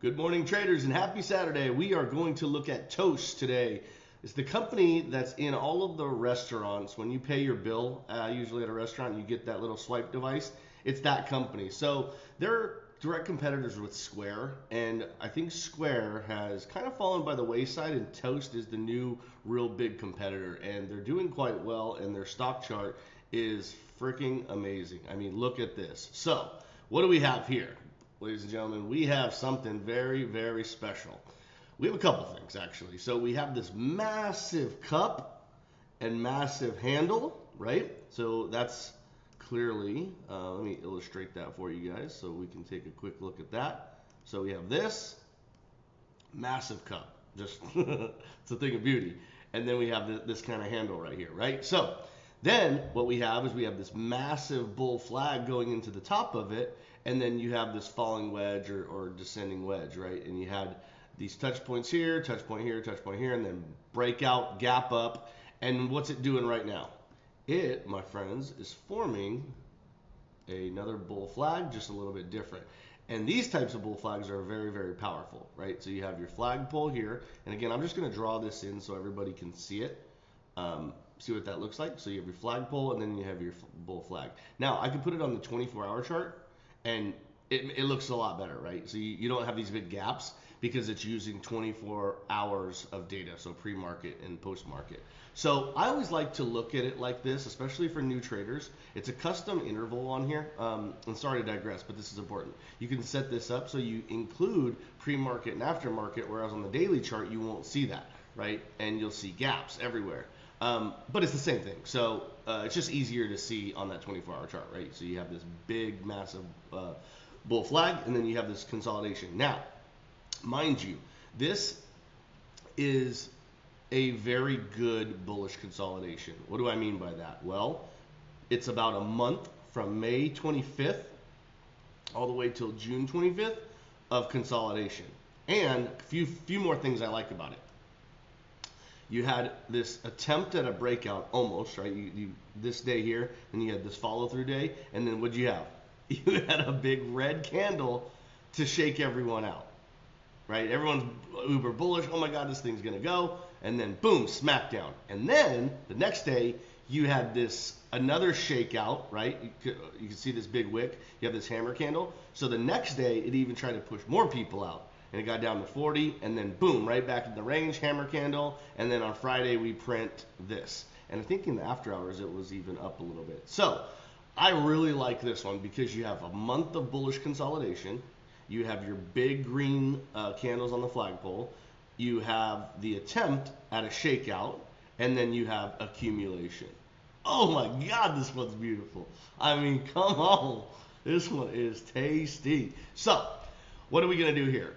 Good morning, traders, and happy Saturday. We are going to look at TOST today. It's the company that's in all of the restaurants. When you pay your bill, usually at a restaurant, you get that little swipe device. It's that company. So they're direct competitors with Square, and I think Square has kind of fallen by the wayside, and TOST is the new real big competitor, and they're doing quite well, and their stock chart is freaking amazing. I mean, look at this. So, what do we have here? Ladies and gentlemen, we have something very, very special. We have a couple things actually. So we have this massive cup and massive handle, right? So that's clearly, let me illustrate that for you guys so we can take a quick look at that. So we have this massive cup, just it's a thing of beauty. And then we have this kind of handle right here, right? So then what we have is we have this massive bull flag going into the top of it, and then you have this falling wedge or descending wedge, right? And you had these touch points here, touch point here, touch point here, and then breakout, gap up. And what's it doing right now? It, my friends, is forming another bull flag, just a little bit different. And these types of bull flags are very, very powerful, right? So you have your flagpole here, and again, I'm just going to draw this in so everybody can see it. See what that looks like. So you have your flagpole, and then you have your bull flag. Now, I can put it on the 24-hour chart, and it looks a lot better, right? So you don't have these big gaps because it's using 24 hours of data, so pre-market and post-market. So I always like to look at it like this, especially for new traders. It's a custom interval on here, and sorry to digress, but this is important. You can set this up so you include pre-market and aftermarket, whereas on the daily chart you won't see that, right? And you'll see gaps everywhere. But it's the same thing. So it's just easier to see on that 24-hour chart, right? So you have this big, massive bull flag, and then you have this consolidation. Now, mind you, this is a very good bullish consolidation. What do I mean by that? Well, it's about a month from May 25th all the way till June 25th of consolidation. And a few more things I like about it. You had this attempt at a breakout almost, right? You this day here, and you had this follow through day, and then what'd you have? You had a big red candle to shake everyone out, right? Everyone's uber bullish. Oh my God, this thing's gonna go, and then boom, smackdown. And then the next day you had this another shakeout, right? You can see this big wick. You have this hammer candle. So the next day it even tried to push more people out. And it got down to 40, and then boom, right back in the range, hammer candle, and then on Friday we print this. And I think in the after hours it was even up a little bit. So I really like this one because you have a month of bullish consolidation, you have your big green candles on the flagpole, you have the attempt at a shakeout, and then you have accumulation. Oh my God, this one's beautiful. I mean, come on, this one is tasty. So what are we gonna do here?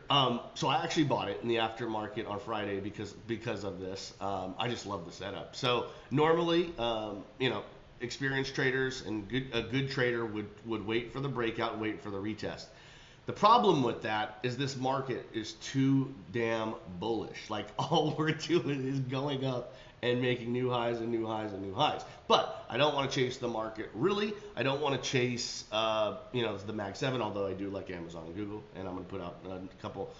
So I actually bought it in the aftermarket on Friday because of this. I just love the setup. So normally, experienced traders and a good trader would wait for the breakout, wait for the retest. The problem with that is this market is too damn bullish. Like all we're doing is going up and making new highs and new highs and new highs. But I don't want to chase the market. Really, I don't want to chase, the Mag 7, although I do like Amazon and Google, and I'm going to put out a couple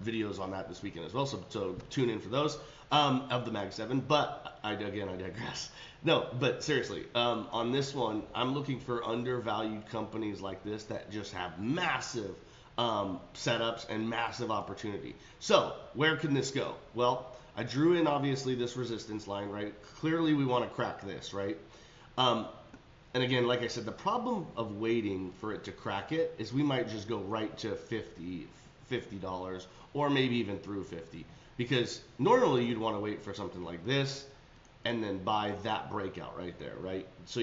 videos on that this weekend as well, so tune in for those of the Mag 7. But I digress. No, but seriously, on this one, I'm looking for undervalued companies like this that just have massive setups and massive opportunity. So where can this go? Well, I drew in obviously this resistance line, right? Clearly we want to crack this, right? And again, like I said, the problem of waiting for it to crack it is we might just go right to $50 or maybe even through 50, because normally you'd want to wait for something like this and then buy that breakout right there, right? So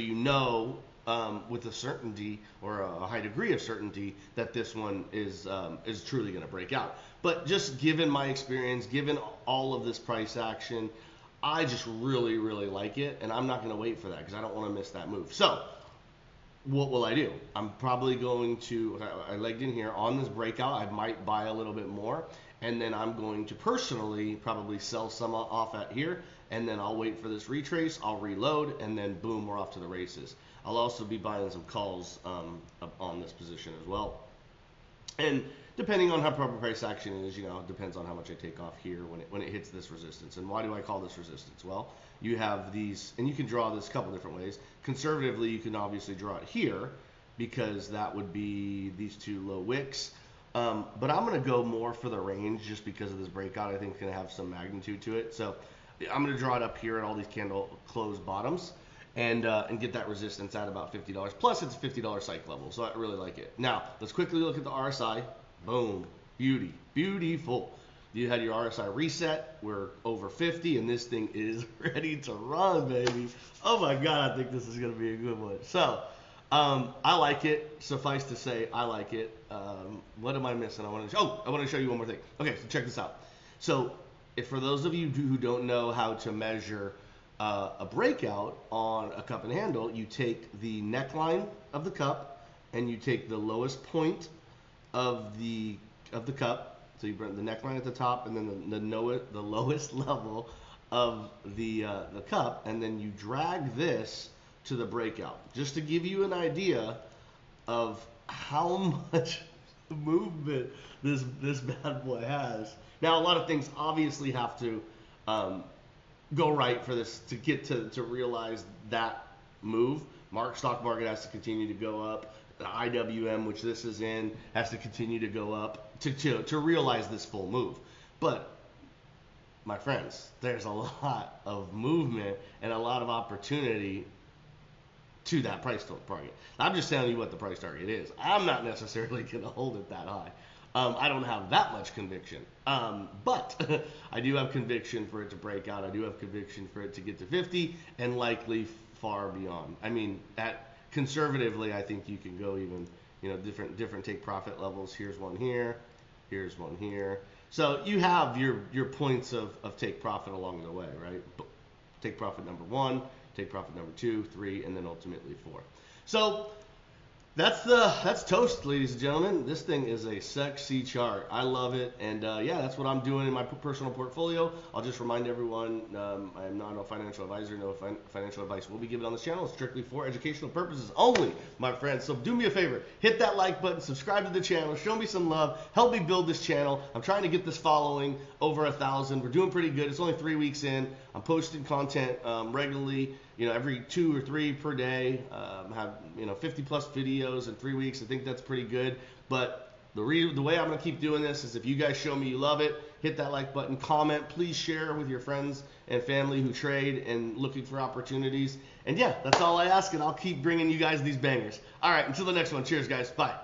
with a certainty or a high degree of certainty that this one is truly going to break out. But just given my experience, given all of this price action, I just really, really like it, and I'm not going to wait for that because I don't want to miss that move. So what will I do? I'm probably going to, I legged in here on this breakout, I might buy a little bit more, and then I'm going to personally probably sell some off at here, and then I'll wait for this retrace, I'll reload, and then boom, we're off to the races. I'll also be buying some calls on this position as well. And depending on how proper price action is, it depends on how much I take off here when it hits this resistance. And why do I call this resistance? Well, you have these, and you can draw this a couple different ways. Conservatively, you can obviously draw it here because that would be these two low wicks. But I'm going to go more for the range just because of this breakout. I think it's going to have some magnitude to it. So I'm going to draw it up here at all these candle closed bottoms and get that resistance at about $50. Plus, it's a $50 psych level, so I really like it. Now, let's quickly look at the RSI. Boom. Beauty. Beautiful. You had your RSI reset. We're over 50, and this thing is ready to run, baby. Oh, my God. I think this is going to be a good one. So, I like it. Suffice to say, I like it. What am I missing? I want to show you one more thing. Okay, so check this out. So, if for those of you who don't know how to measure a breakout on a cup and handle, you take the neckline of the cup and you take the lowest point of the cup. So you bring the neckline at the top and then the lowest level of the cup, and then you drag this to the breakout, just to give you an idea of how much movement this bad boy has. Now, a lot of things obviously have to go right for this to get to realize that move. Stock market has to continue to go up. The IWM, which this is in, has to continue to go up to realize this full move. But my friends, there's a lot of movement and a lot of opportunity to that price target. I'm just telling you what the price target is. I'm not necessarily going to hold it that high. I don't have that much conviction, but I do have conviction for it to break out. I do have conviction for it to get to 50 and likely far beyond. I mean, conservatively, I think you can go even, different take profit levels. Here's one here, here's one here. So you have your points of take profit along the way, right? Take profit number 1, take profit number 2, 3, and then ultimately 4. So that's TOST, ladies and gentlemen. This thing is a sexy chart. I love it, and yeah, that's what I'm doing in my personal portfolio. I'll just remind everyone, I am not a financial advisor. No financial advice will be given on this channel. It's strictly for educational purposes only, my friends. So do me a favor, hit that like button, subscribe to the channel, show me some love, help me build this channel. I'm trying to get this following over 1,000. We're doing pretty good. It's only 3 weeks in. I'm posting content regularly. Every 2 or 3 per day. Have 50 plus videos in 3 weeks. I think that's pretty good. But the way I'm gonna keep doing this is if you guys show me you love it, hit that like button, comment, please share with your friends and family who trade and looking for opportunities. And yeah, that's all I ask, and I'll keep bringing you guys these bangers. All right, until the next one. Cheers, guys. Bye.